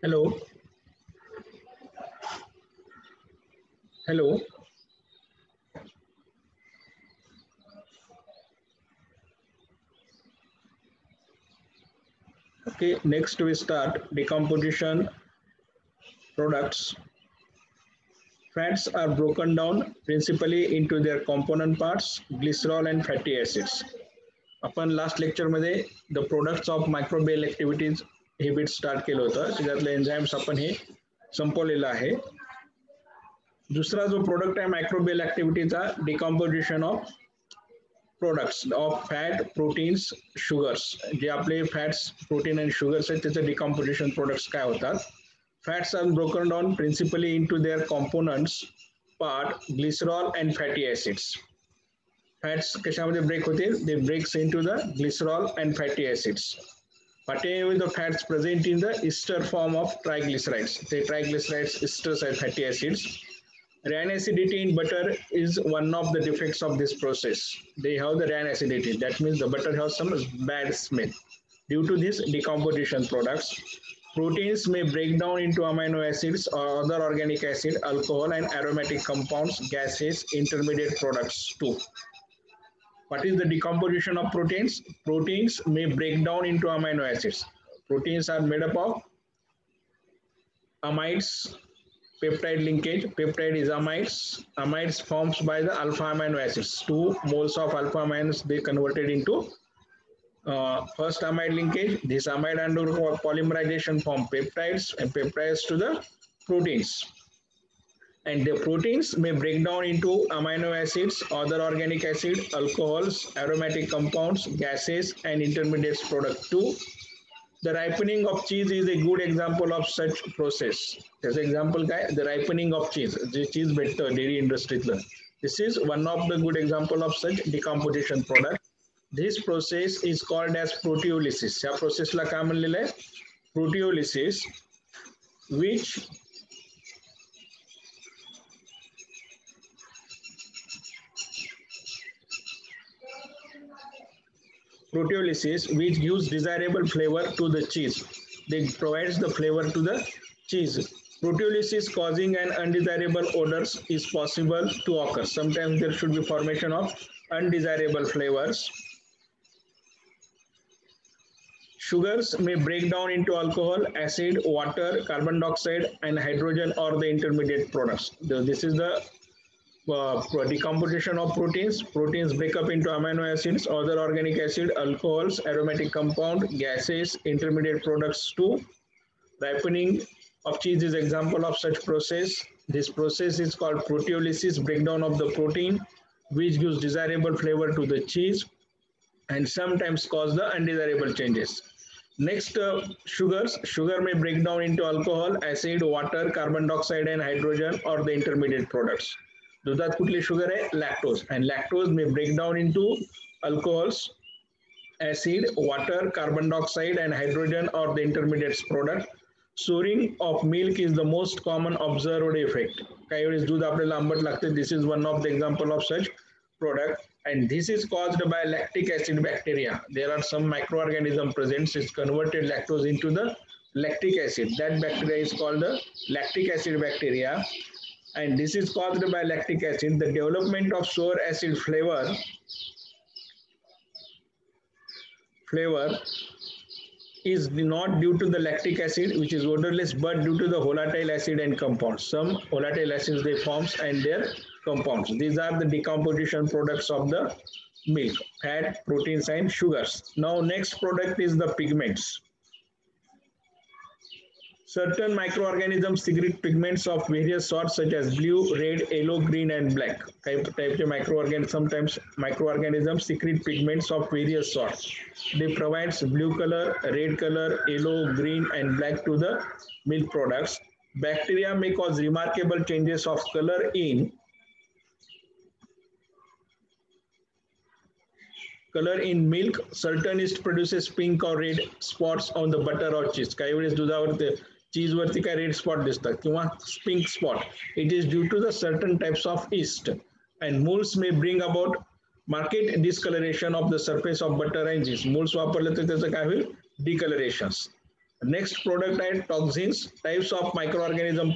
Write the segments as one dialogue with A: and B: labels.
A: Hello. Hello. Okay, next we start decomposition products. Fats are broken down principally into their component parts, glycerol and fatty acids. आपण last लेक्चरमध्ये the products of microbial activities हे बीट start केलं होतं, त्याच्यातले enzymes आपण हे संपवलेलं आहे. दुसरा जो प्रोडक्ट आहे मायक्रोबियल ऍक्टिव्हिटीचा, decomposition of products of fat, proteins, sugars. जे आपले फॅट्स, प्रोटीन आणि शुगर्स आहेत त्याचं डिकॉम्पोजिशन प्रोडक्ट्स काय होतात. Fats are broken down principally into their components part, glycerol and fatty acids. Fats कशामध्ये ब्रेक होते, they breaks into the glycerol and fatty acids. Whatever the fats present in the ester form of triglycerides, the triglycerides esters are fatty acids. Ran acidity in butter is one of the defects of this process. They have the ran acidity, that means the butter has some bad smell. Due to this decomposition products, proteins may break down into amino acids or other organic acid, alcohol and aromatic compounds, gases, intermediate products too. What is the decomposition of proteins? Proteins may break down into amino acids. Proteins are made up of amides, peptide linkage. Peptide is amides. Amides formed by the alpha amino acids. 2 moles of alpha aminos they converted into first amide linkage. This amide undergo polymerization form peptides and peptides to the proteins. And the proteins may break down into amino acids, other organic acid, alcohols, aromatic compounds, gases, and intermediate product too. The ripening of cheese is a good example of such process. As example, the ripening of cheese, the cheese better dairy industry. This is one of the good example of such decomposition product. This process is called as proteolysis. या process ला काय म्हणलेलं आहे? Proteolysis, which gives desirable flavor to the cheese. They provides the flavor to the cheese. Proteolysis causing an undesirable odors is possible to occur. Sometimes there should be formation of undesirable flavors. Sugars may break down into alcohol, acid, water, carbon dioxide and hydrogen or the intermediate products. This is the decomposition of proteins. Proteins break up into amino acids, other organic acid, alcohols, aromatic compound, gases, intermediate products too. Ripening of cheese is example of such process. This process is called proteolysis, breakdown of the protein, which gives desirable flavor to the cheese and sometimes cause the undesirable changes. Next, sugars. Sugar may break down into alcohol, acid, water, carbon dioxide and hydrogen or the intermediate products. दुधात कुठली sugar आहे? Lactose. and lactose may break down into alcohols, acid, water, carbon dioxide and hydrogen or the intermediate product. Souring of milk is the most common observed effect. काही वेळेस दूध आपल्याला आंबट लागते. This is one of the example of such product and this is caused by lactic acid bacteria. There are some microorganism present is converted lactose into the lactic acid. That bacteria is called the lactic acid bacteria. And this is caused by lactic acid. The development of sour acid flavor is not due to the lactic acid, which is odorless, but due to the volatile acid and compounds. Some volatile acids they forms and their compounds. These are the decomposition products of the milk: fat, proteins, and sugars. Now, next product is the pigments. Certain microorganisms secrete pigments of various sorts such as blue, red, yellow, green and black. Type of microorganisms, sometimes microorganisms secrete pigments of various sorts. They provide blue color, red color, yellow, green and black to the milk products. Bacteria may cause remarkable changes of color in color in milk, certain yeast produces pink or red spots on the butter or cheese. काही वेळेस दुधावरती चीज वरती काय red spot दिसतात किंवा pink spot. It is due to the certain types of yeast, and molds may bring about market discoloration of the surface of butter and cheese. Molds वापरले तर त्याचं काय होईल? Decolorations. Next product आहे toxins. Types of microorganism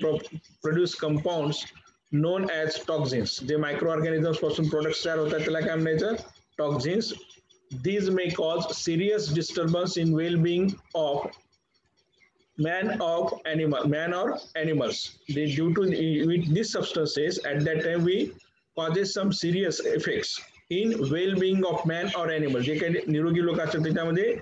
A: produce compounds known as toxins. J microorganisms पासून products तयार होतात त्याला काय म्हणायचं? Toxins. These may cause serious disturbance in well-being of man or animals. They due to with these substances at that time we causes some serious effects in well-being of man or animal. जे काही निरोगी लोक असतात त्याच्यामध्ये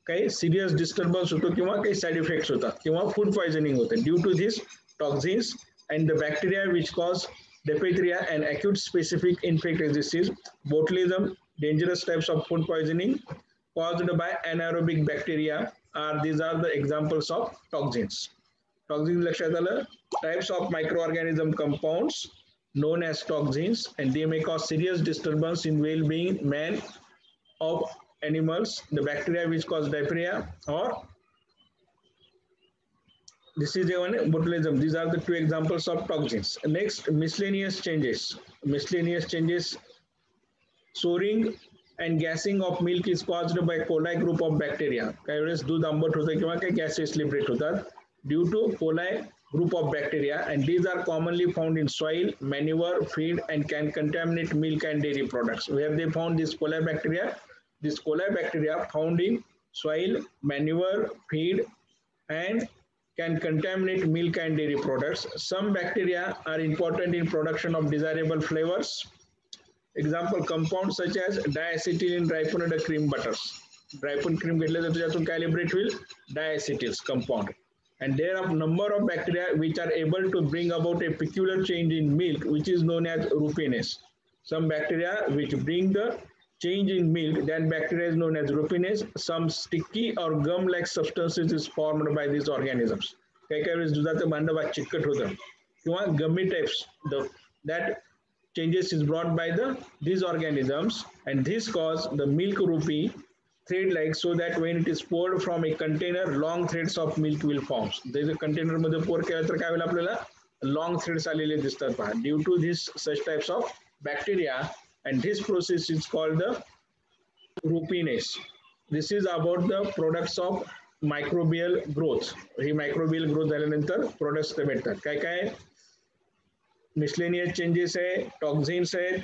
A: काही serious disturbance होतो किंवा काही side effects होतात किंवा फूड पॉइझनिंग होते due to this toxins and the bacteria which cause diphtheria and acute specific infectious disease, botulism, dangerous types of food poisoning caused by anaerobic bacteria these are the examples of toxins. Toxins लक्षात आलं. Types of microorganism compounds known as toxins, and they may cause serious disturbance in well-being man of animals. The bacteria which cause diphtheria or this is one botulism. These are the two examples of toxins. Next, miscellaneous changes. Miscellaneous changes. Soaring and gassing of milk is caused by coli group of bacteria. काही वेळेस दूध आंबट होतं किंवा काही gases liberate होतात due to coli group of bacteria, and these are commonly found in soil, manure, feed, and can contaminate milk and dairy products. Where they found this coli bacteria? This coli bacteria found in soil, manure, feed, and can contaminate milk and dairy products. Some bacteria are important in production of desirable flavors. Example, compounds such as diacetyl in ripened cream butters. Ripened cream घेतलं तर त्यातून काय liberate होईल? Diacetyls compound. And there are a number of bacteria which are able to bring about a peculiar change in milk, which is known as rupinase. Some bacteria which bring the change in milk, that bacteria is known as rupinase. Some sticky or gum-like substances is formed by these organisms. काही काही वेळेस दुधाचं भांडं बा चिकट होतं किंवा gummy types. That changes is brought by these organisms, and this cause the milk rupee thread-like, so that when it is poured from a container, long threads of milk will form. जर container मध्ये pour केलं तर काय होईल आपल्याला long threads आलेले दिसतात पहा. Due to this such types of bacteria, and this process is called the rupinase. This is about the products of microbial growth. He microbial growth झाल्यानंतर products ते भेटतात. काय काय miscellaneous changes आहे, toxins आहेत,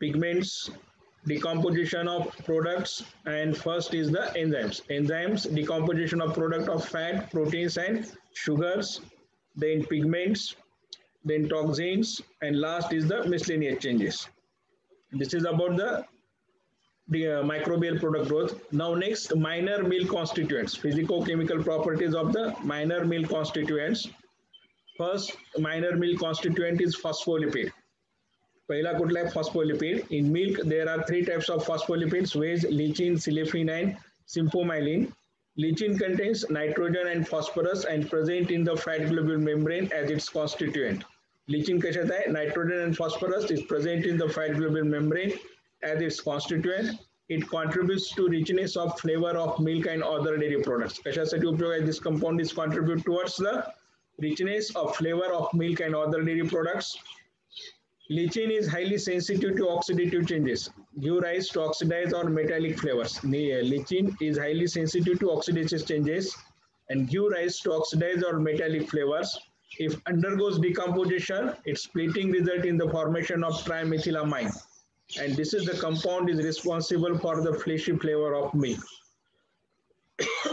A: pigments, decomposition of products, and first is the enzymes. Enzymes, decomposition of product of fat, proteins, and sugars, then pigments, then toxins, and last is the miscellaneous changes. This is about the microbial product growth. Now next, minor meal constituents, physico-chemical properties of the minor meal constituents. First minor meal constituent is phospholipid. पहिला कुठला आहे? Phospholipid. In milk there are three types of phospholipids: veg, lecithin, siliphin, and symphomaline. Lecithin contains nitrogen and phosphorus and present in the fat globule membrane as its constituent. Lecithin कशात आहे? Nitrogen and phosphorus is present in the fat globule membrane as its constituent. It contributes to richness of flavor of milk and other dairy products. कशासाठी उपयोग आहे? This compound is contribute towards the richness of flavor of milk and other dairy products. Lecithin is highly sensitive to oxidative changes, give rise to oxidized or metallic flavors. Lecithin is highly sensitive to oxidative changes and give rise to oxidized or metallic flavors. If undergoes decomposition, its splitting result in the formation of trimethylamine, and this is the compound is responsible for the fleshy flavor of milk.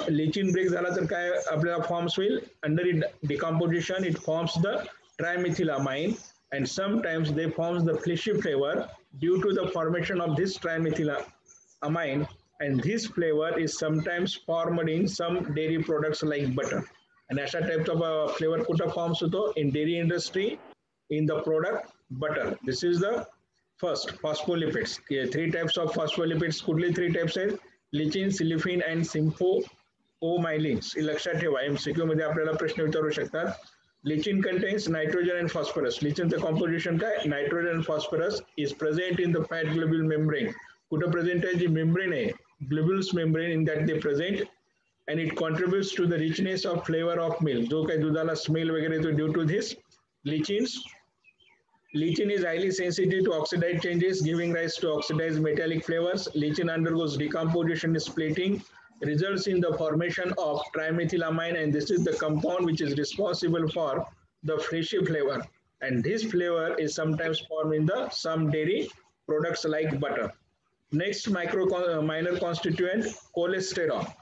A: Lecithin break झाला तर काय आपल्याला forms will under decomposition it forms the trimethylamine, and sometimes they forms the fleshy flavor due to the formation of this trimethylamine, and this flavor is sometimes formed in some dairy products like butter. And अशा types of flavor कुठं forms होतो? In dairy industry, in the product butter. This is the First, phospholipids. Three types of phospholipids. कुठले three types आहेत? लिचिन, सिलिफिन and symphoomyelins. हे लक्षात ठेवा. MCQ मध्ये आपल्याला प्रश्न विचारू शकतात. Lichen contains nitrogen and phosphorus. Lichen चं composition काय? Nitrogen and phosphorus is present in the fat globule membrane. कुठं present आहे? जी membrane आहे, globules membrane, in that they present, and it contributes to the richness of flavor of milk. जो काही दुधाला smell वगैरे तो due to this lichens. Lichen is highly sensitive to oxidized changes, giving rise to oxidized metallic flavors. Lichen undergoes decomposition, splitting, results in the formation of trimethylamine, and this is the compound which is responsible for the fleshy flavor. And this flavor is sometimes formed in the some dairy products like butter. Next minor constituent, cholesterol.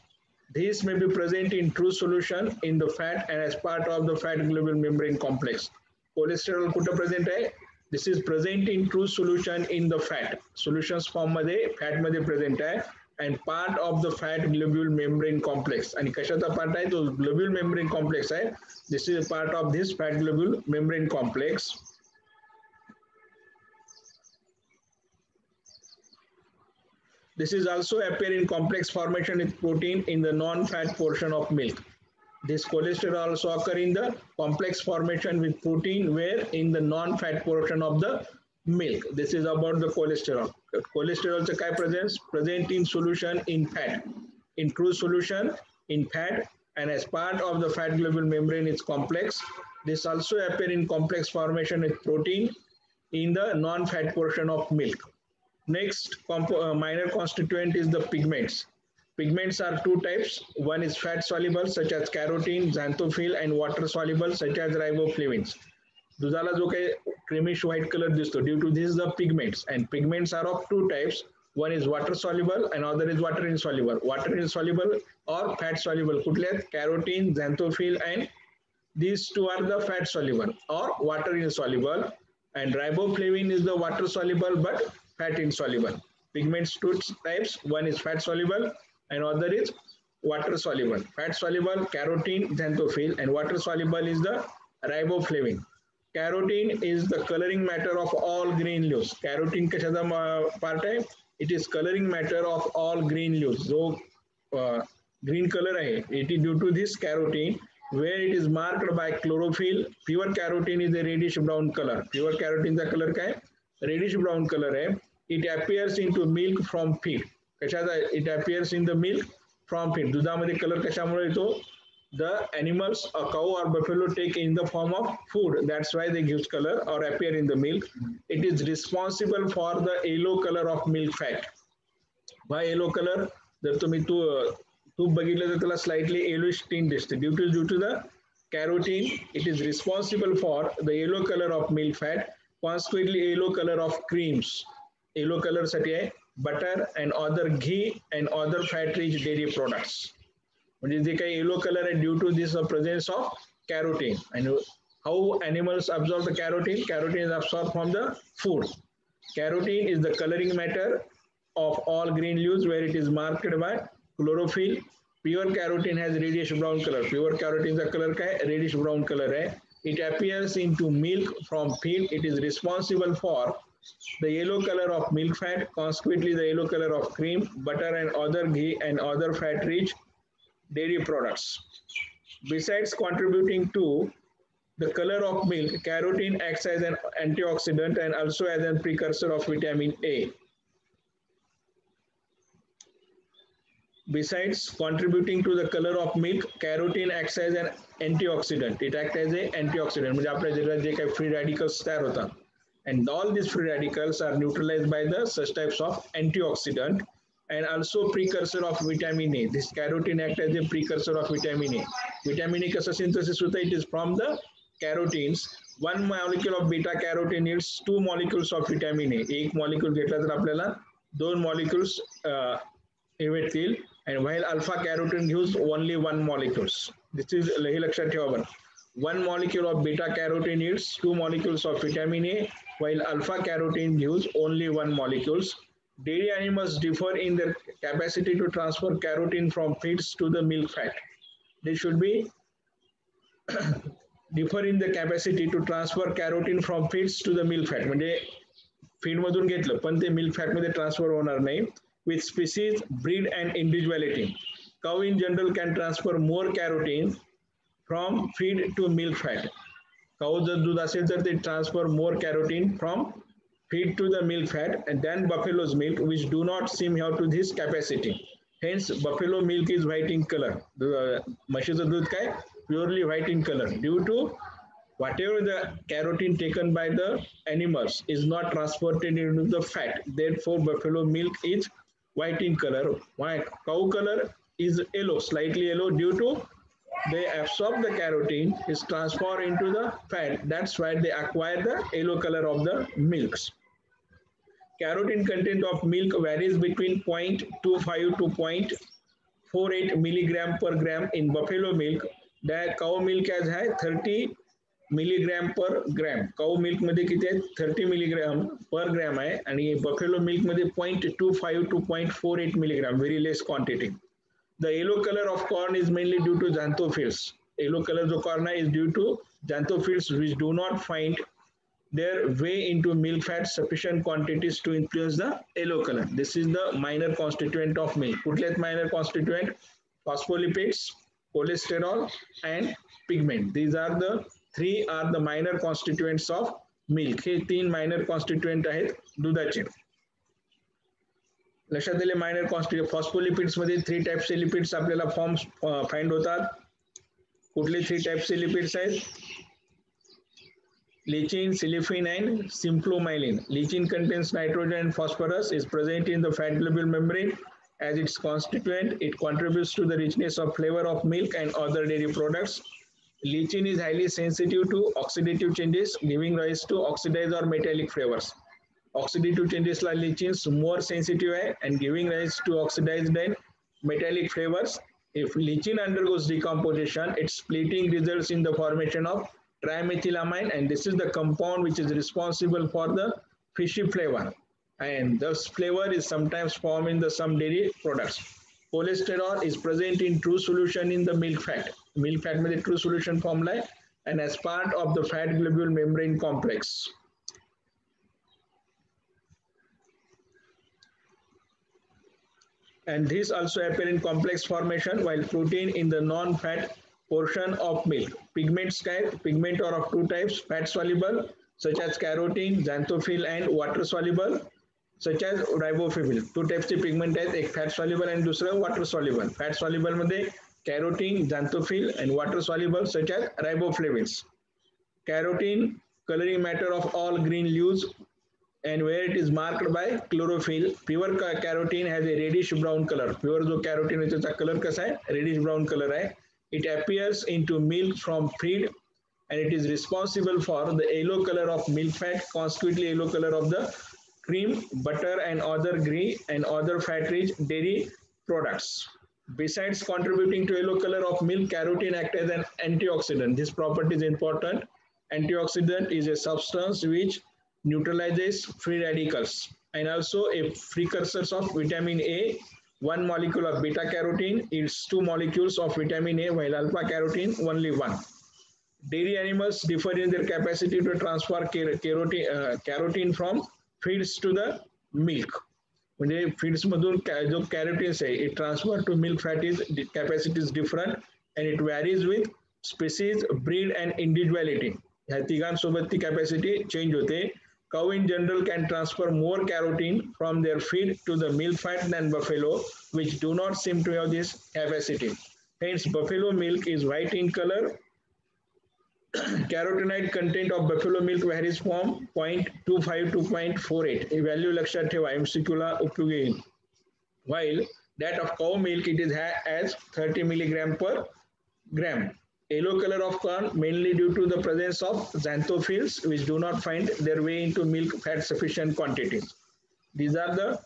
A: These may be present in true solution in the fat and as part of the fat globule membrane complex. Cholesterol कुठं present आहे? This is present in true solution in the fat. Solutions form मध्ये fat मध्ये present आहे and part of the fat globule membrane complex. आणि कशाचा part आहे? तो globule membrane complex आहे. This is a part of this fat globule membrane complex. This is also appear in complex formation with protein in the non-fat portion of milk. This cholesterol also occur in the complex formation with protein where in the non-fat portion of the milk. This is about the cholesterol. Cholesterol is present in solution in fat, in true solution in fat, and as part of the fat globule membrane is complex. This also appear in complex formation with protein in the non-fat portion of milk. Next minor constituent is the pigments. Pigments are two types. One is fat soluble such as carotene, xanthophyll, and water soluble such as riboflavins. दुधाला जो काही creamish white color दिसतो, due to this the pigments, and pigments are of two types. One is water soluble and other is water insoluble. Water insoluble or fat soluble कुठले आहेत? Carotene, xanthophyll, and these two are the fat soluble or water insoluble, and riboflavin is the water soluble but fat insoluble. Pigments two types. One is fat soluble and other is water soluble. Fat soluble, carotene, xanthophyll, and water soluble is the riboflavin. Carotene is the coloring matter of all green leaves. Carotene कशाचा part आहे? It is coloring matter of all green leaves. जो green color आहे, it is due to this carotene, where it is marked by chlorophyll. Pure carotene is a reddish brown color. Pure carotene चा color काय? Reddish brown color आहे. It appears into milk from feed. कशाचा? It appears in the milk from feed. दुधामध्ये color कशामुळे येतो? The animals, a cow or buffalo, take in the form of food. That's why they give color or appear in the milk. It is responsible for the yellow color of milk fat. Why yellow color? जर तुम्ही तूप बघितलं तर त्याला slightly yellowish tint दिसते. Due to the carotene, it is responsible for the yellow color of milk fat. Consequently, yellow color of creams. Yellow color साठी आहे butter and other ghee and other fat-rich dairy products. म्हणजे जे काही yellow color आहे due to this presence of carotene. And how animals absorb the carotene? Carotene is absorbed from the food. Carotene is the coloring matter of all green leaves where it is marked by chlorophyll. Pure carotene has reddish brown color. Pure carotene का color क्या है? Reddish brown color है. It appears into milk from feed. It is responsible for the yellow color of milk fat, consequently the yellow color of cream, butter, and other ghee and other fat-rich dairy products. Besides contributing to the color of milk, carotene acts as an antioxidant and also as a precursor of vitamin A. Besides contributing to the color of milk, carotene acts as an antioxidant. It acts as an antioxidant. म्हणजे आपल्या शरीरात जे काही free radicals तयार होतात, and all these free radicals are neutralized by the such types of antioxidant and also precursor of vitamin A. This carotene acts as a precursor of vitamin A. Vitamin A कसा synthesis होता? It is from the carotenes. One molecule of beta carotene needs two molecules of vitamin A. एक molecule घेतला तर आपल्याला दोन molecules हे भेटतील, and while alpha carotene gives only one molecules. This is हे लक्षात ठेवा बरं. One molecule of beta carotene needs two molecules of vitamin A, while alpha carotene gives only one molecules. Dairy animals differ in their capacity to transfer carotene from feeds to the milk fat. They should be differ in the capacity to transfer carotene from feeds to the milk fat. म्हणजे feed मधून घेतलं पण ते milk fat मध्ये transfer होणार नाही. With species, breed and individuality, cow in general can transfer more carotene from feed to milk fat. Cow जर दूध असेल तर ते transfer more carotene from feed to the milk fat and then buffalo's milk, which do not seem have to this capacity. Hence, buffalo milk is white in color. म्हशीचं दूध काय purely white in color due to whatever the carotene taken by the animals is not transported into the fat. Therefore, buffalo milk is white in color. Why? Cow color is yellow, slightly yellow due to they absorb the carotene, is transferred into the fat. That's why they acquire the yellow color of the milks. Carotene content of milk varies between 0.25 to 0.48 milligram per gram in buffalo milk. That cow milk has high 30 milligram per gram. Cow milk मध्ये किती आहे 30 milligram per gram आहे आणि buffalo milk मध्ये 0.25 to 0.48 milligram, very less quantity. The yellow color of corn is mainly due to xanthophylls. Yellow color of corn is due to xanthophylls which do not find their way into milk fat sufficient quantities to influence the yellow color. This is the minor constituent of milk. कुठले minor constituent? Phospholipids, cholesterol and pigment. These are the three are the minor constituents of milk. हे तीन minor constituent आहेत दुधाचे. लक्षात दिले minor constituent. Phospholipids मध्ये 3 types चे lipids आपल्याला forms find होतात. कुठले 3 types चे lipids आहेत? Lectin, siliphin and symphlomyelin. Lectin contains nitrogen and phosphorus, is present in the fat globule membrane as its constituent. It contributes to the richness of flavor of milk and other dairy products. Lectin is highly sensitive to oxidative changes, giving rise to oxidized or metallic flavors. Oxidative changes like lectins more sensitive and giving rise to oxidized and metallic flavors. If lectin undergoes decomposition, its splitting results in the formation of trimethylamine, and this is the compound which is responsible for the fishy flavor, and this flavor is sometimes formed in the some dairy products. Cholesterol is present in true solution in the milk fat. Milk fat मध्ये true solution formula and as part of the fat globule membrane complex. And these also appear in complex formation, while protein in the non-fat portion of milk. Pigments pigment are of 2 types, fat soluble such as carotene, xanthophyll, and water soluble such as riboflavin. 2 types of pigment आहेत, एक fat soluble and दूसरा water soluble. Fat soluble मध्ये carotene, xanthophyll, and water soluble such as riboflavins. Carotene coloring matter of all green leaves and where it is marked by chlorophyll. Pure carotene has a reddish brown color. Pure जो carotene है त्याचा color कसा आहे? Reddish brown color आहे. It appears into milk from feed and it is responsible for the yellow color of milk fat, consequently yellow color of the cream, butter and other ghee and other fat-rich dairy products. Besides contributing to yellow color of milk, carotene acts as an antioxidant. This property is important. Antioxidant is a substance which neutralizes free radicals and also a precursor of vitamin A. 1 molecule of beta carotene is 2 molecules of vitamin A, while alpha carotene only 1. Dairy animals differ in their capacity to transfer carotene from feeds to the milk. म्हणजे feeds मधून जो carotene आहे, it transfer to milk fat is capacity is different and it varies with species, breed and individuality. ह्या तिघांसोबत ती capacity change होते. Cow in general can transfer more carotene from their feed to the milk fat than buffalo, which do not seem to have this capacity. Hence, buffalo milk is white in color. Carotenoid content of buffalo milk varies from 0.25 to 0.48. A value लक्षात ठेवा, MCQ ला उपयोगी येईल. While that of cow milk, it is as 30 milligram per gram. Yellow color of corn mainly due to the presence of xanthophylls which do not find their way into milk fat sufficient quantities. These are the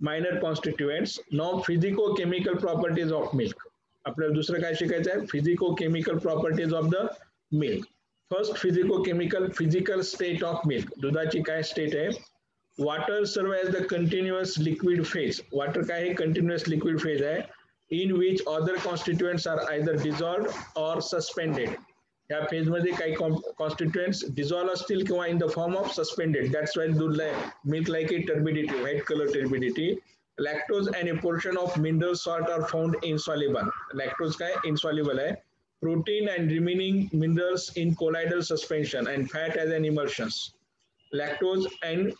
A: minor constituents. Now physico-chemical properties of milk. आपल्याला दुसरं काय शिकायचं आहे? Physico-chemical properties of the milk. First physical state of milk. दुधाची काय state आहे? Water serve as the continuous liquid phase. Water काय आहे? Continuous liquid phase आहे. In which other constituents are either dissolved or suspended. ह्या phase मध्ये काही constituents dissolve असतील किंवा in the form of suspended. That's why दूध milk like a turbidity, white colour turbidity. Lactose and a portion of mineral salt are found insoluble. Lactose काय insoluble आहे. Protein and remaining minerals in colloidal suspension and fat as an emulsions. Lactose and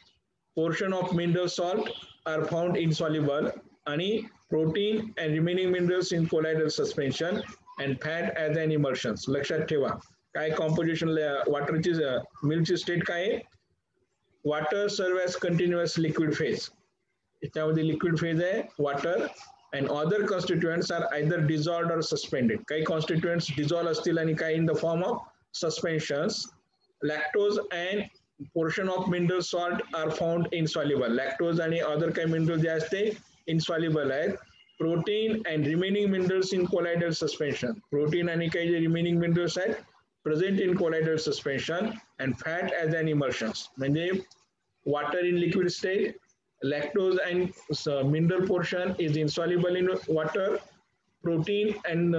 A: portion of mineral salt are found insoluble. आणि protein and remaining minerals in colloidal suspension and fat as an emulsions. लक्षात ठेवा काय composition वॉटरची मिल्कची state काय आहे. Water serves as continuous liquid phase. त्यामध्ये liquid phase आहे water. And other constituents are either dissolved or suspended. काही constituents dissolved असतील आणि काही in the form of suspensions. Lactose and portion of mineral salt are found insoluble. Lactose आणि other काही mineral जे असते insoluble आहेत. Protein and remaining minerals in colloidal suspension. Protein आणि काही जे remaining minerals आहेत present in colloidal suspension and fat as an emulsions. म्हणजे water in liquid state. Lactose and mineral portion is insoluble in water. Protein and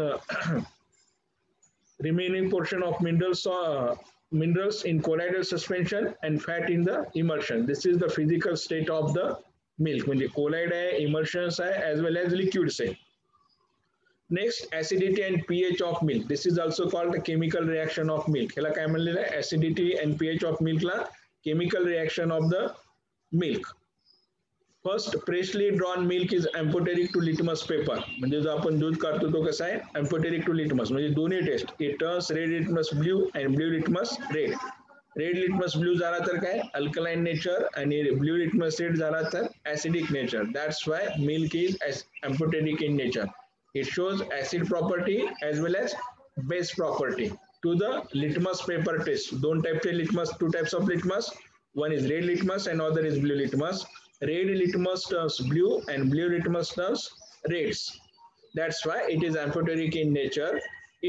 A: remaining portion of minerals in colloidal suspension and fat in the emulsion. This is the physical state of the milk. म्हणजे colloid आहे, emulsions आहे, as well as liquids आहे. Next, acidity and pH of milk. This is also called the chemical reaction of milk. ह्याला काय म्हणलेलं आहे. Acidity and pH of milk ला chemical reaction of the milk. First freshly drawn milk is amphoteric to litmus paper. म्हणजे जो आपण दूध काढतो तो कसा आहे एम्फोटेरिक टू लिटमस. म्हणजे दोन्ही test it turns red litmus blue and blue litmus red. Red litmus blue झाला तर काय अल्कलाइन नेचर आणि ब्ल्यू लिटमस रेड झाला तर acidic nature. That's why milk is amphoteric in nature. It shows acid property as well as base property to the litmus paper test. दोन टाइपचे litmus, two types of litmus. One is red litmus and other is blue litmus. Red litmus turns blue and blue litmus turns reds. That's why it is amphoteric in nature.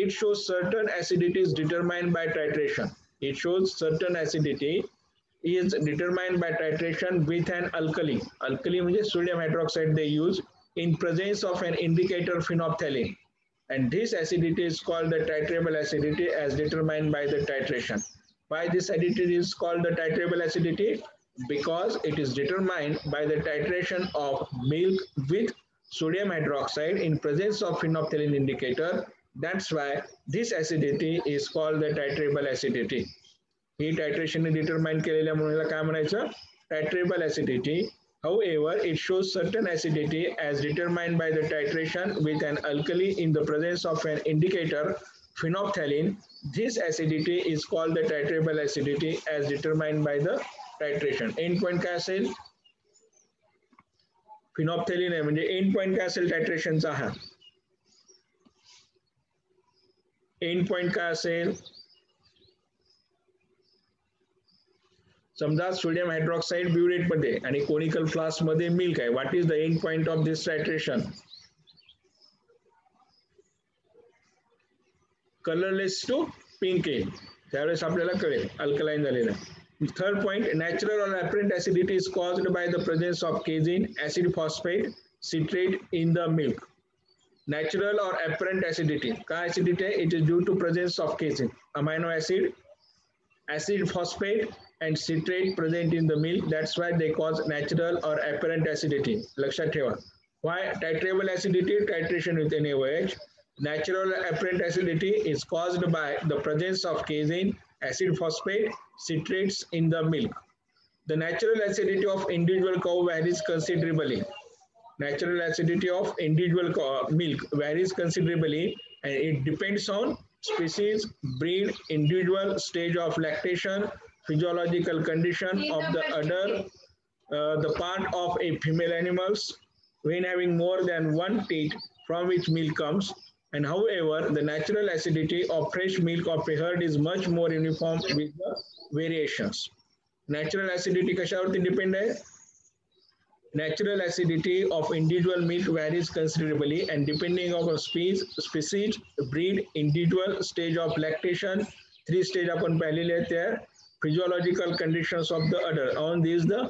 A: It shows certain acidity is determined by titration. It shows certain acidity is determined by titration with an alkali. Alkali means sodium hydroxide they use in presence of an indicator phenolphthalein. And this acidity is called the titrable acidity as determined by the titration. Why this acidity is called the titrable acidity? Because it is determined by the titration of milk with sodium hydroxide in presence of phenolphthalein indicator. That's why this acidity is called the titrable acidity. He titration ने determine केलेल्या म्हणून काय म्हणायचं titrable acidity. However, it shows certain acidity as determined by the titration with an alkali in the presence of an indicator phenolphthalein. This acidity is called the titrable acidity as determined by the titration. End point काय असेल फिनॉप्थेलिन आहे म्हणजे and point काय असेल टायट्रेशनचा. हा and point काय असेल समजा सोडियम हायड्रॉक्साइड ब्युरेट मध्ये आणि कोनिकल फ्लास्क मध्ये मिल्क आहे. What is the end point of this titration? Colourless to pink येईल त्यावेळेस आपल्याला कळेल अल्कलाइन झालेलं. Third point, natural or apparent acidity is caused by the presence of casein, acid phosphate, citrate in the milk. Natural or apparent acidity. Ka acidity? It is due to presence of casein, amino acid, acid phosphate, and citrate present in the milk. That's why they cause natural or apparent acidity. Lakshat theva. Why titrable acidity? Titration with NaOH. Natural or apparent acidity is caused by the presence of casein, acid phosphate, citrates in the milk. The natural acidity of individual cow varies considerably. Natural acidity of individual milk varies considerably and it depends on species, breed, individual stage of lactation, physiological condition of the udder, the part of a female animals when having more than one teat from which milk comes. And however, the natural acidity of fresh milk of a herd is much more uniform with the variations. Natural acidity कशावरती depend आहे? Natural acidity of individual milk varies considerably and depending on species, breed, individual stage of lactation, 3 stage आपण पाहिलेले आहेत त्या physiological conditions of the udder. On these the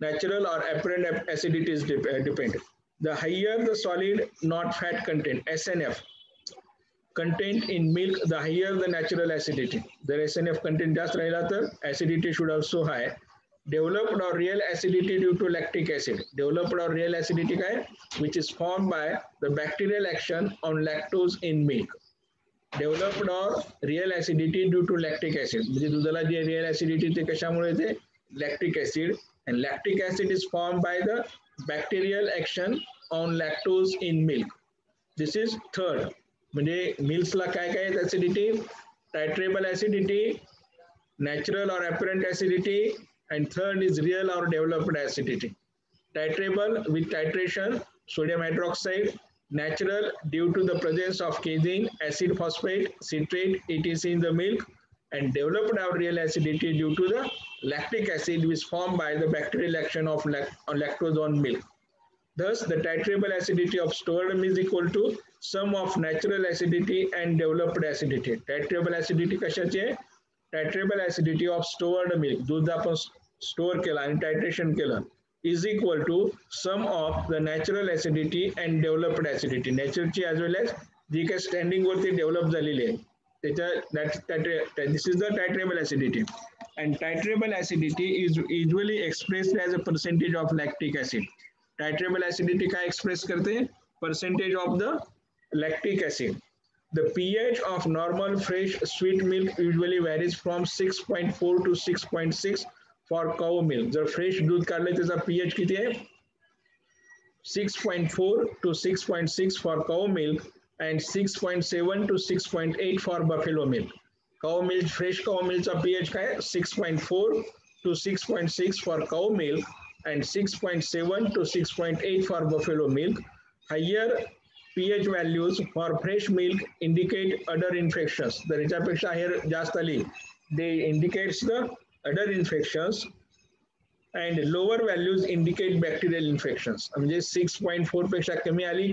A: natural or apparent acidities depend. The higher the solid not fat content, SNF. content in milk, the higher the natural acidity. The SNF content just rahila tar acidity should also high. Developed or real acidity due to lactic acid. Developed or real acidity ka hai, which is formed by the bacterial action on lactose in milk. Developed or real acidity due to lactic acid. म्हणजे दुधाला जे real acidity ते कशामुळे येते? Lactic acid. And lactic acid is formed by the bacterial action on lactose in milk. This is third. म्हणजे मिल्क्सला काय काय आहेत acidity? Titratable acidity, natural or apparent acidity, and third is real or developed acidity. Titrable with titration, sodium hydroxide, natural due to the presence of casein, acid phosphate, citrate, etc. in the milk, and developed or real acidity due to the lactic acid which is formed by the bacterial action of lactose on milk. Thus, the titrable acidity of stored milk is equal to sum of natural acidity and developed acidity. Titrable acidity कशाची आहे? Titrable acidity of stored milk. दूध आपण store केला आणि टायट्रेशन केलं is equal to sum of the natural acidity and developed acidity. Naturalची as well as जी काही standing वरती develop झालेली आहे त्याच्या this is the titrable acidity. And titrable acidity is usually expressed as a percentage of lactic acid. Titrable acidity का express करते हैं? Percentage of the lactic acid. The pH of normal fresh sweet milk usually varies from 6.4 to 6.6 for cow milk. जर fresh दूध काढलं त्याचा pH किती आहे? 6.4 to 6.6 for cow milk and 6.7 to 6.8 for buffalo milk. Cow milk, fresh cow milk चा pH काय आहे? 6.4 to 6.6 for cow milk and 6.7 to 6.8 for buffalo milk. Higher pH values for fresh milk indicate udder infections. The ह्याच्यापेक्षा higher जास्त आली, they indicates the udder infections, and lower values indicate bacterial infections. म्हणजे 6.4 पेक्षा कमी आली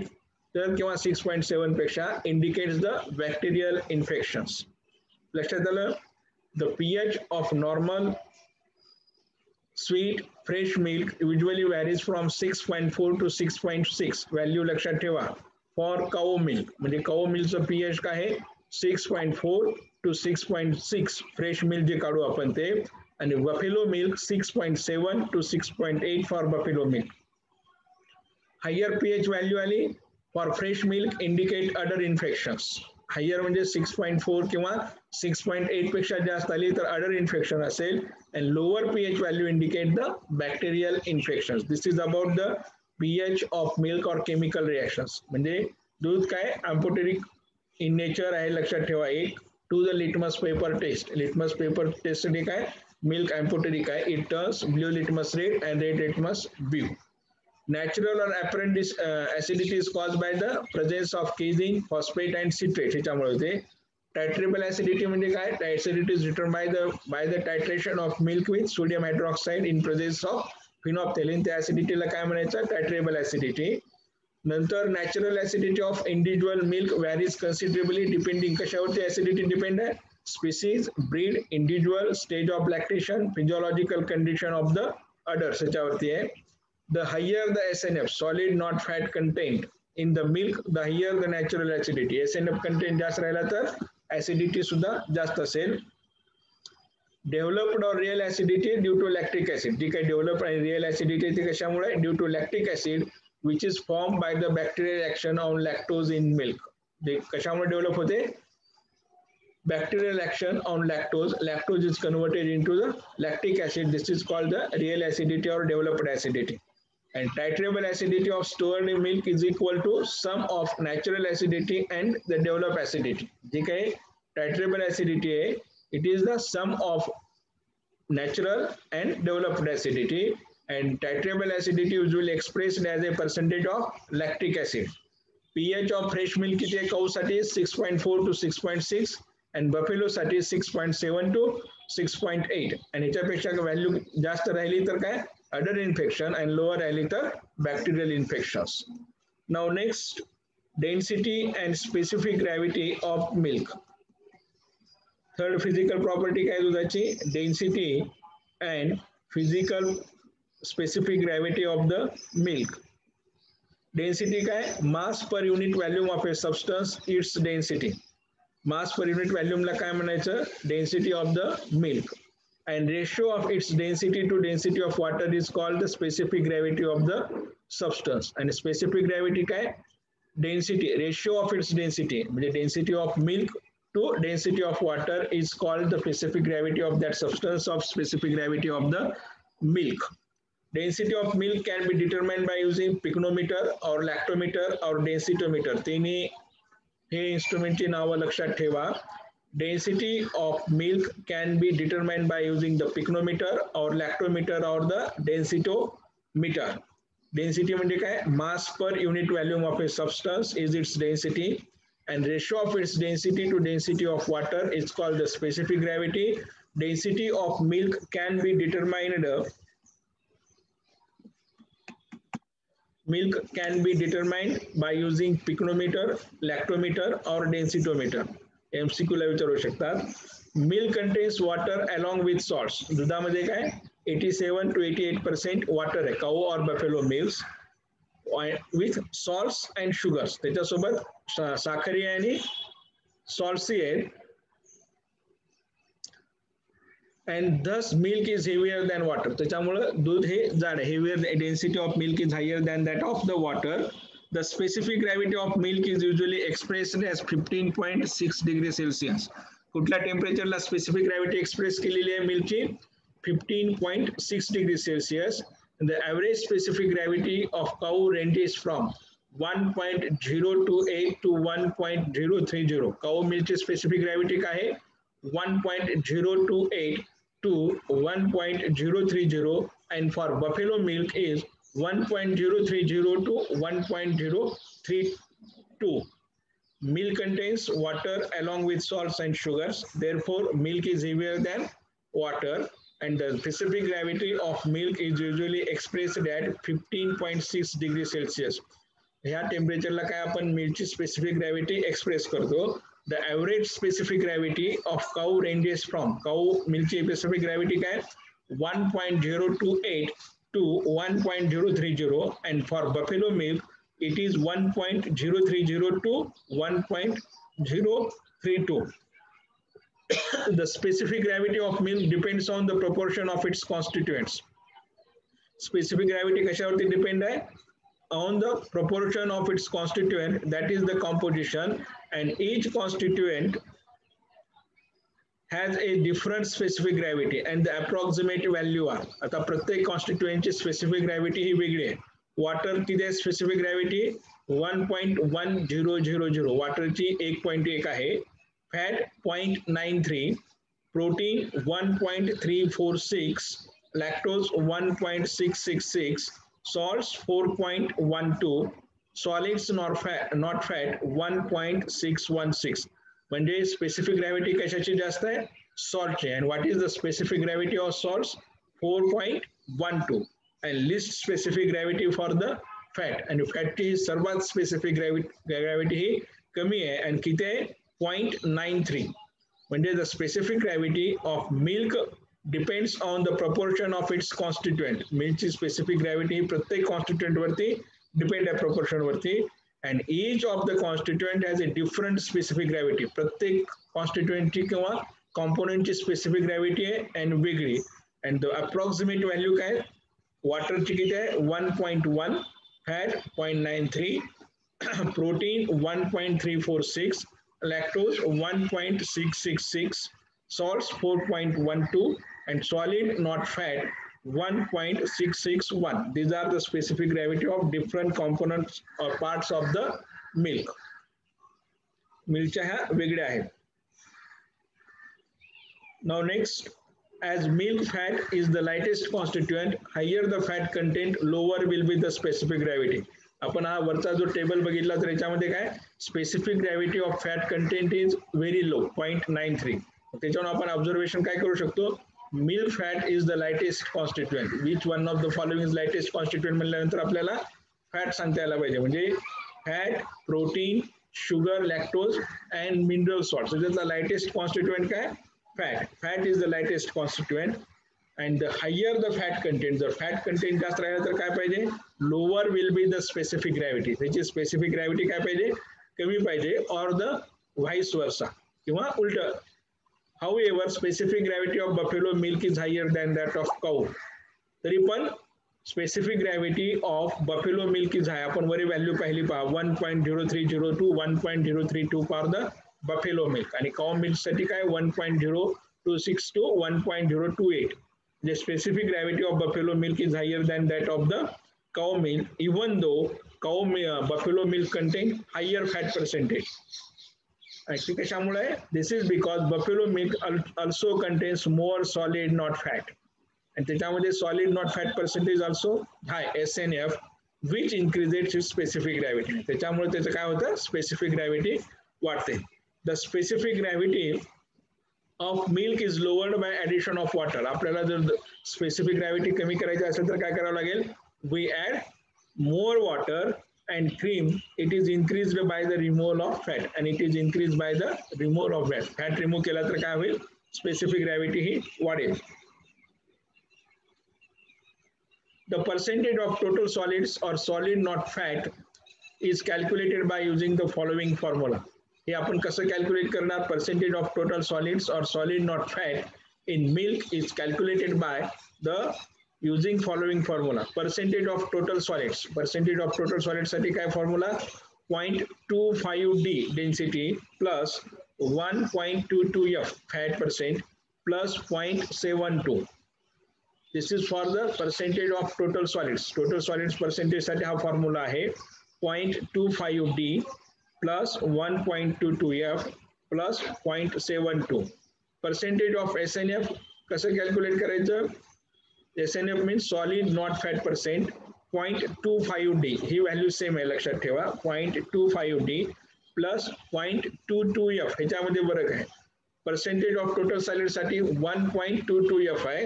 A: तर किंवा 6.7 पेक्षा indicates the bacterial infections. लक्षात आलं? The pH of normal sweet fresh milk usually varies from 6.4 to 6.6. Value लक्षात ठेवा. For cow milk, म्हणजे cow milkचं pH काय आहे? 6.4 to 6.6. Fresh milk जे काढू आपण ते, आणि buffalo milk 6.7 to 6.8 for buffalo milk. Higher pH value आली for fresh milk indicate udder infections. Higher म्हणजे 6.4 किंवा 6.8 पेक्षा जास्त आली तर udder infection असेल, and lower pH value indicate the bacterial infections. This is about the pH of milk or chemical reactions. म्हणजे दूध काय amphoteric in nature आहे लक्षात ठेवा. एक to the litmus paper test. Litmus paper test साठी काय milk amphoteric आहे. It turns blue litmus red and red litmus blue. Natural or apparent acidity is caused by the presence of casein, phosphate and citrate. ह्याच्यामुळे होते. Titrable acidity म्हणजे काय? Acidity is determined by the titration of milk with sodium hydroxide in presence of phenolphthalein. त्या acidityला काय म्हणायचं? Titrable acidity. नंतर natural acidity of individual milk varies considerably depending कशावरती acidity depend आहे? Species, breed, individual, stage of lactation, physiological condition of the udders ह्याच्यावरती आहे. The higher the SNF, solid not fat content in the milk, the higher the natural acidity. SNF content जास्त राहिला तर acidity सुद्धा जास्त असेल. Developed or real acidity due to lactic acid. जी काही developed आणि real acidity ती कशामुळे? Due to lactic acid which is formed by the bacterial action on lactose in milk. ते कशामुळे develop होते? Bacterial action on lactose. Lactose is converted into the lactic acid. This is called the real acidity or developed acidity. And titrable acidity of stored milk is equal to sum of natural acidity and the developed acidity. जी काही titrable acidity आहे, it is the sum of natural and developed acidity, and titrable acidity usually expressed as a percentage of lactic acid. pH of fresh milk किती आहे? काऊ साठी 6.4 to 6.6 and buffalo साठी 6.7 to 6.8. आणि ह्याच्यापेक्षा value जास्त राहिली तर काय? Udder infection, and lower राहिली तर bacterial infections. Now next, density and specific gravity of milk. Third physical property काय दुधाची? Density and physical specific gravity of the milk. Density काय? Mass per unit volume of a substance, its density. Mass per unit व्हॉल्यूमला काय म्हणायचं, density of the milk. And ratio of its density to density of water is called the specific gravity of the substance. And specific gravity काय, density, ratio of its density, म्हणजे density of milk to density of water is called the specific gravity of that substance of specific gravity of the milk. Density of milk can be determined by using pycnometer or lactometer or densitometer. तिन्ही हे इंस्ट्रुमेंटची नावं लक्षात ठेवा. Density of milk can be determined by using the pycnometer or lactometer or the densitometer. Density म्हणजे काय, mass per unit volume of a substance is its density, and ratio of its density to density of water is called the specific gravity. Density of milk can be determined by using pycnometer, lactometer or densitometer. MCQ ला विचारू शकतात. Milk contains water along with salts. दुधामध्ये काय 87 to 88% water आहे, cow or buffalo milks, with salts and sugars. त्याच्यासोबत साखरी आणि salts आहेत. And thus milk is heavier than water. त्याच्यामुळे दूध हे जाड आहे. Heavier density of milk is higher than that of the water. The specific gravity of milk is usually expressed as 15.6 degrees Celsius. कुठल्या टेम्परेचरला specific gravity express केलेली आहे मिल्कची, 15.6 degrees Celsius. The average specific gravity of cow ranges from 1.028 to 1.030. Cow milkची specific gravity काय आहे, 1.028 to 1.030, and for buffalo milk is 1.030 to 1.032. Milk contains water along with salts and sugars. Therefore, milk is heavier than water, and the specific gravity of milk is usually expressed at 15.6 degrees Celsius. ह्या टेम्परेचरला काय आपण मिल्कची specific gravity express करतो. The average specific gravity of cow ranges from, cow milkची specific gravity काय, 1.028 to 1.030, and for buffalo milk it is 1.030 to 1.032. The specific gravity of milk depends on the proportion of its constituents. Specific gravity कशावरती depend आहे, on the proportion of its constituent, that is the composition, and each constituent has a different specific gravity and the approximate value are. आता प्रत्येक constituent ची specific gravity ही वेगळी आहे. Water किती आहे specific gravity, 1.1000, water ची 1.1 आहे, fat 0.93, protein 1.346, lactose 1.666, salts 4.12, solids not fat 1.616. म्हणजे स्पेसिफिक ग्रॅव्हिटी कशाची जास्त आहे, सॉल्टची. And what is the specific gravity of salts, 4.12. And least specific gravity for the fat, आणि फॅटची सर्वात स्पेसिफिक ग्रॅव्हिटी ही कमी आहे, आणि किती आहे, 0.93. म्हणजे the specific gravity of milk depends on the proportion of its constituent. मिल्कची स्पेसिफिक ग्रॅव्हिटी प्रत्येक कॉन्स्टिट्युएंट वरती डिपेंड आहे, प्रपोर्शन वरती. And each of the constituent has a different specific gravity. प्रत्येक constituent ची किंवा component ची specific gravity आहे and वेगळी. And the approximate value काय, water ची किती आहे, 1.1, fat 0.93, protein 1.346, lactose 1.666, salts 4.12, and solid not fat 1.661. These are the specific gravity of different components or parts of the milk. मिल्कच्या ह्या वेगळ्या आहेत. Now next, as milk fat is the lightest constituent, higher the fat content, lower will be the specific gravity. आपण हा वरचा जो table बघितला तर याच्यामध्ये काय, specific gravity of fat content is very low, 0.93. त्याच्यावर आपण ऑब्झर्वेशन काय करू शकतो, milk fat is the lightest constituent. Which one of the following is lightest constituent म्हणल्यानंतर आपल्याला फॅट सांगता यायला पाहिजे. म्हणजे fat, protein, sugar, lactose and mineral salt. त्याच्यातला लाइटेस्ट कॉन्स्टिट्युएंट काय, fat. Fat is the lightest constituent. And the higher the fat content, जर fat content जास्त राहिलं तर काय पाहिजे, lower will be the specific gravity. त्याची स्पेसिफिक ग्रॅव्हिटी काय पाहिजे, कमी पाहिजे, ऑर द व्हाईस वर्सा. किंवा उलट. However, specific gravity of buffalo milk is higher than that of cow. तरी पण specific gravity of buffalo milk is high. आपण वरी व्हॅल्यू पाहिली पहा 1.0302 1.032 for the buffalo milk आणि cow milk साठी काय 1.026 to 1.028. The specific gravity of buffalo milk is higher than that of the cow milk, even though buffalo milk contain higher fat percentage. Actually कशामुळे? This is because buffalo milk also contains more solid not fat. And त्याच्यामध्ये solid not fat percentage also high, SNF, which increases its specific gravity. त्याच्यामुळे त्याचं काय होतं? Specific gravity वाढते. The specific gravity of milk is lowered by addition of water. आपल्याला जर specific gravity कमी करायची असेल तर काय करावं लागेल? We add more water and cream. It is increased by the removal of fat, and it is increased by the removal of fat. Fat remove केला तर काय होईल? Specific gravity ही वाढेल. The percentage of total solids or solid not fat is calculated by using the following formula. हे आपण कसं calculate करणार? Percentage of total solids or solid not fat in milk is calculated by the using following formula. Percentage of total solids. Percentage of total solids साठी काय formula? 0.25D density plus 1.22F fat percent plus 0.72. This is for the percentage of total solids. Total solids percentage साठी हा formula आहे 0.25D plus 1.22F plus 0.72. Percentage of SNF कसं calculate करायचं? SNF means solid not fat percent 0.25D. He value same आहे लक्षात ठेवा. 0.25D plus 0.22F ह्याच्यामध्ये फरक आहे. पर्सेंटेज ऑफ टोटल सॉलिड साठी 1.22F आहे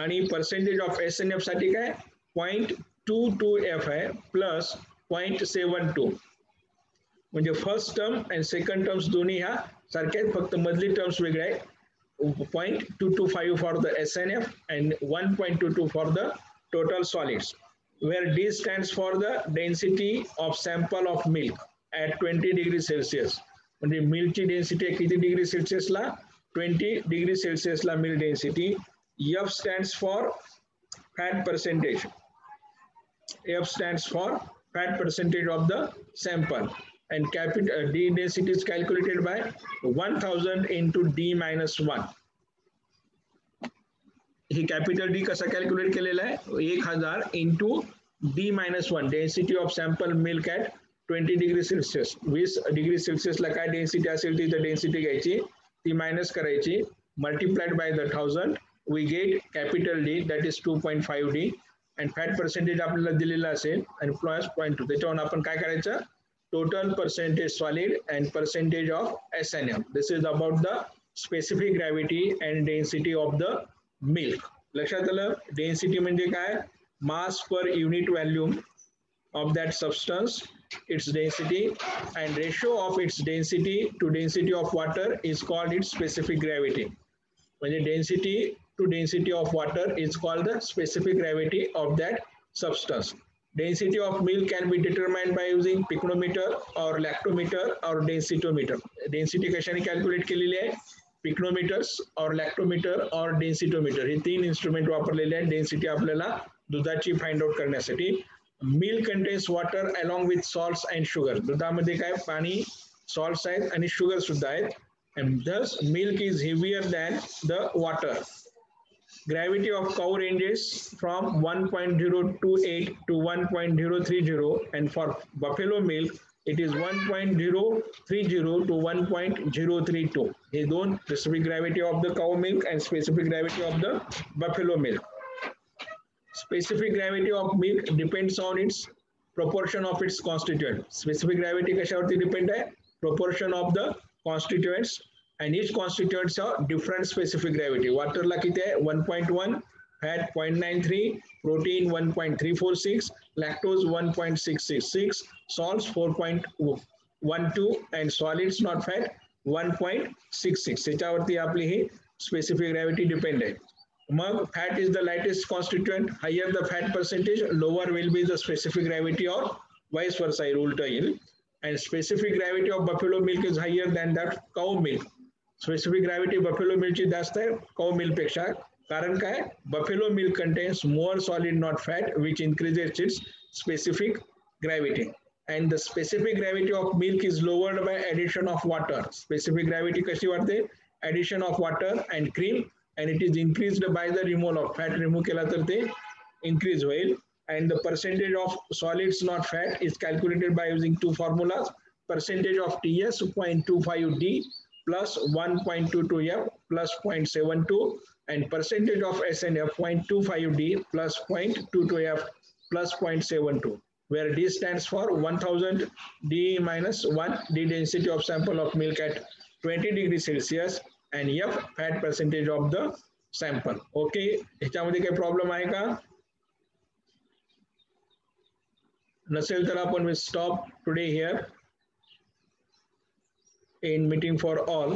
A: आणि पर्सेंटेज ऑफ SNF साठी काय 0.22F आहे प्लस 0.72. म्हणजे फर्स्ट टर्म आणि सेकंड टर्म्स दोन्ही ह्या सारख्या आहेत, फक्त मधली टर्म्स वेगळ्या आहेत. 0.225 for the SNF and 1.22 for the total solids, where D stands for the density of sample of milk at 20 degrees Celsius. म्हणजे मिल्कची डेन्सिटी किती डिग्री सेल्सिअसला? 20 डिग्री सेल्सिअसला milk density. F stands for fat percentage. F stands for fat percentage of the sample. And capital D density is calculated by 1000 into D minus 1. He capital D कसा calculate केलेला आहे? 1000 into D minus 1 density of sample milk at 20 degree Celsius. 20 degree Celsius ला काय density असेल ती density घ्यायची, ती minus करायची, multiplied by the 1000, we get capital D, that is 2.5D, and fat percentage आपल्याला दिलेला असेल आणि plus 0.2. त्याच्यावर आपण काय करायचं? Total percentage solid and percentage of SNF. This is about the specific gravity and density of the milk. लक्षात आलं? Density म्हणजे काय? Mass per unit volume of that substance, its density, and ratio of its density to density of water is called its specific gravity. म्हणजे density to density of water is called the specific gravity of that substance. Density of milk can be determined by using pycnometer or lactometer or densitometer. Density कशाने calculate केलेली आहे? Pycnometers or lactometer or densitometer हे तीन instrument वापरलेले आहेत density आपल्याला दुधाची find out करण्यासाठी. Milk contains water along with salts and sugar. दुधामध्ये काय पाणी, salts आहेत आणि sugar सुद्धा आहेत. And thus milk is heavier than the water. Gravity of cow ranges from 1.028 to 1.030, and for buffalo milk it is 1.030 to 1.032. हे दोन specific gravity of the cow milk and specific gravity of the buffalo milk. Specific gravity of milk depends on its proportion of its constituent. Specific gravity कशावरती depend आहे? Proportion of the constituents. And each constituents have different specific gravity. Water ला किती आहे? 1.1, fat 0.93, protein 1.346, lactose 1.666, salts 4.12, and solids not fat 1.66. याच्यावरती आपली ही specific gravity depend आहे. मग fat is the lightest constituent. Higher the fat percentage, lower will be the specific gravity, or vice versa उलट येईल. and specific gravity of buffalo milk is higher than that cow milk. Specific gravity buffalo milk ची जास्त आहे cow milk पेक्षा. कारण काय? Buffalo milk contains more solid not fat which increases its specific gravity. And the specific gravity of milk is lowered by addition of water. Specific gravity कशी वाढते? Addition of water and cream, and it is increased by the removal of fat. Remove केला तर ते increase होईल. And the percentage of solids not fat is calculated by using two formulas. Percentage of TS 0.25D plus 1.22F plus 0.72 and percentage of SNF 0.25D plus 0.22F plus 0.72, where D stands for 1000 D minus 1 D density of sample of milk at 20 degrees Celsius and F fat percentage of the sample. Okay, ह्याच्यामध्ये काही problem आहे का? नसेल तर आपण will stop today here in meeting for all.